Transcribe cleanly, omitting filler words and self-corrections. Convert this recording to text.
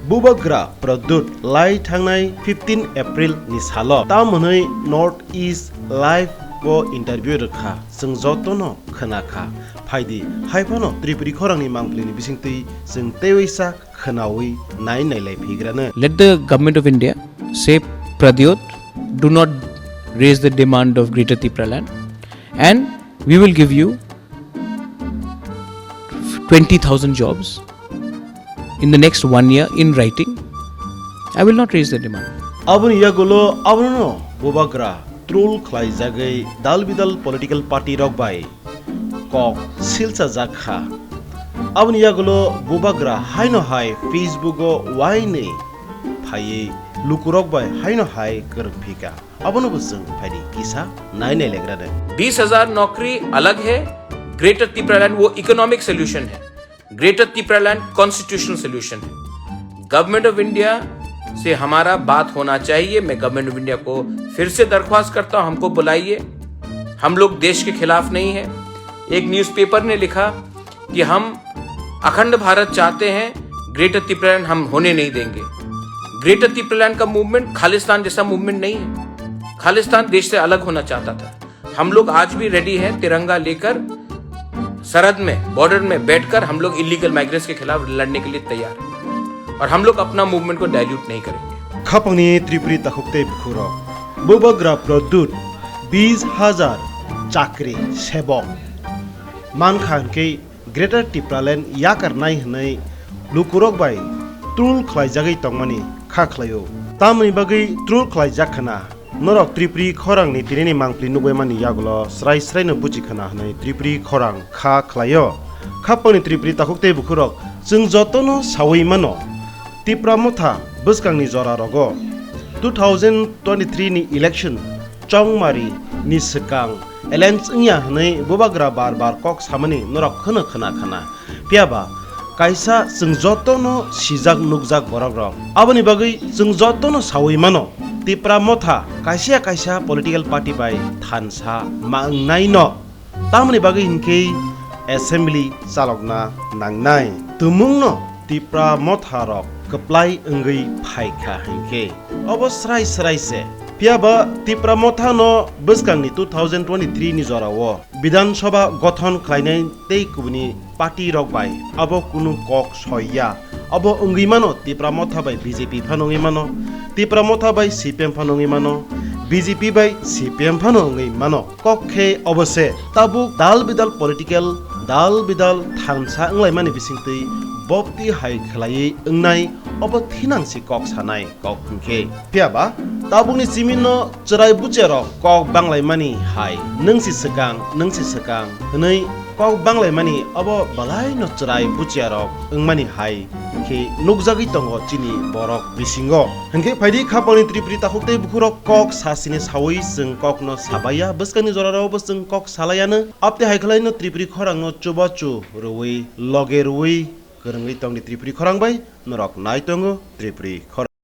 बुबाग्रा प्रदुत लाई थांनाय 15 एप्रिल नि सालो तामनै नॉर्थ ईस्ट लाइव वो इंटरव्यू रखा जों जतनो खोनाखा फायदि हायफानो त्रिपुरी खरांनि मांप्लिनि बिसिंतै जों तेवैसा खोनावै नायनायलाय फैग्रानो Let the government of India say, Pradyot, do not raise the demand of Greater Tipraland, and we will give you 20,000 jobs in the next 1 year in writing. I will not raise the demand. Abun yagulo abuno bubagra troll khlai jagai dal bidal political party rok bai kok silsa jakha abun yagulo bubagra haino hai Facebook o waine phaye lukurok bai haino hai kereng phika abuno busung phadi kisa naine legra de 20,000 नौकरी अलग है, greater तिप्रालैंड वो economic solution है, greater तिप्रालैंड constitutional solution है। Government of India से हमारा बात होना चाहिए। मैं गवर्नमेंट ऑफ इंडिया को फिर से दरख्वास्त करता हूं, हमको बुलाइए। हम लोग देश के खिलाफ नहीं है। एक न्यूज़पेपर ने लिखा कि हम अखंड भारत चाहते हैं, ग्रेटर तिप्रालैंड हम होने नहीं देंगे। ग्रेटर तिप्रालैंड का मूवमेंट खालिस्तान जैसा मूवमेंट नहीं है। खालिस्तान देश से अलग होना चाहता था। हम लोग आज भी रेडी हैं, तिरंगा लेकर सरहद में, बॉर्डर में बैठकर हम लोग इलीगल माइग्रेंट्स के खिलाफ लड़ने के लिए तैयार हैं, और हम लोग अपना मूवमेंट को डाइल्यूट नहीं करेंगे। खापंगनि त्रिपुरी ताखुकते बुखुरो बुबाग्रा प्रदुत 20,000 चाकरी सेबक मानखानके ग्रेटर तिप्रालैंड याकर नाय हनै लुकुरक बाय ट्रुल खलायजागै तंगमानि खाख्लायो तामनि बागै ट्रुल खलायजाखना नरक त्रिपुरी खरांनि तिरेनि मांप्लि नुबायमानि यागुलो स्राय स्रायनो बुजिखना हनै त्रिपुरी खरां खा खलायो खापंनि त्रिपुरी ताखुकते बुखुरक जों जतनो सावै मानो तिप्रामथा बसकांनि जरा रगो 2023 नि इलेक्शन चंगमारी नि सकां एलेन्स इंया हनै बुबाग्रा बार बार कक सामनि नरक खनो खना खना पियाबा कायसा जों जतनो सिजाक नुकजाक बरग्र आबनि बागै जों जतनो सावै मानो तिप्रामथा कायसा कायसा पॉलिटिकल पार्टी बाय थानसा मांगनायनो तामनि बागै हिनके एसेम्बली चालकना नांनाय तुमुंनो तिप्रामथा रक कप्लाई अंगै फाइखा हिनके अबस्राय स्राय से पियाबा तिप्रामथा न बसकांनि 2023 नि जराव विधानसभा गठन खालायनाय तै कुबनि पार्टी रक बाय अब कुनु कक सया अब अंगै मानो तिप्रामथा बाय बीजेपी फानङै मानो तिप्रामथा बाय सीपीएम फानङै मानो बीजेपी बाय सीपीएम फानङै मानो कखे अबसे ताबु दाल बिदाल पॉलिटिकल दाल बिदाल थांसा अंलाय माने बिसिंतै बब्ति हाय खलायै अंनाय अब थिनांसि कक सानाय कक हुंखे पियाबा ताबुनि सिमिनो चराय बुचेरो कक बांलाय मानि हाय नंसि सकां हनै कक बांलाय मानि अब बलाय न चराय बुचेरो अंमानि हाय के नुकजागै तंगो चिनि बरक बिसिंगो हंके फायदि खापनि त्रिपुरी ताखुकते बुखुरक कक सासिनि सावै जों कक न साबाया बसकानि जराराव बस जों कक सालायानो आपते हायखलायनो त्रिपुरी खरांनो चुबाचु रुवै लगे रुवै गोरङै तंनि त्रिपुरी खरांबाय नरक नाय तंगो त्रिपुरी खरां